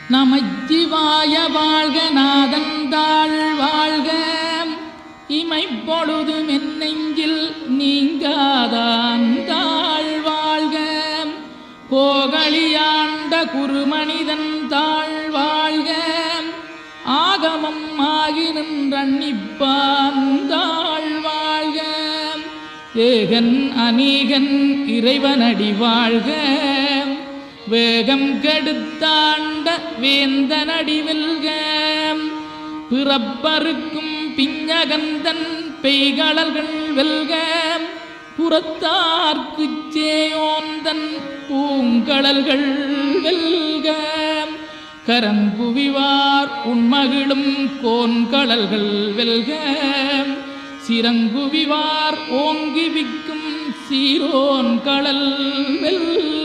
நமச்சிவாய வாழ்க நாதந்தாள் வாழ்க இமைப்பொழுதும் என் நெஞ்சில் நீங்காதான் தாழ் வாழ்க கோகலியாண்ட குருமனிதன் தாழ் வாழ்க ஆகமம் ஆகி நின்றன்னிப்பான் தாழ் வாழ்க ஏகன் அநீகன் இறைவனடி வாழ்க வேகம் கெடுத்தாண்ட வேந்தனடி வெல்க பிறப்பருக்கும் பிஞ்சகந்தன் பெய்களல்கள் வெல்க புறத்தார்க்குச் சேயோந்தன் பூங்கடல்கள் வெல்க கரங்குவிவார் உண்மகிழும் கோன்கடல்கள் வெல்க சிறங்குவிவார் ஓங்கி விக்கும் சீரோன் கடல் வெல்க.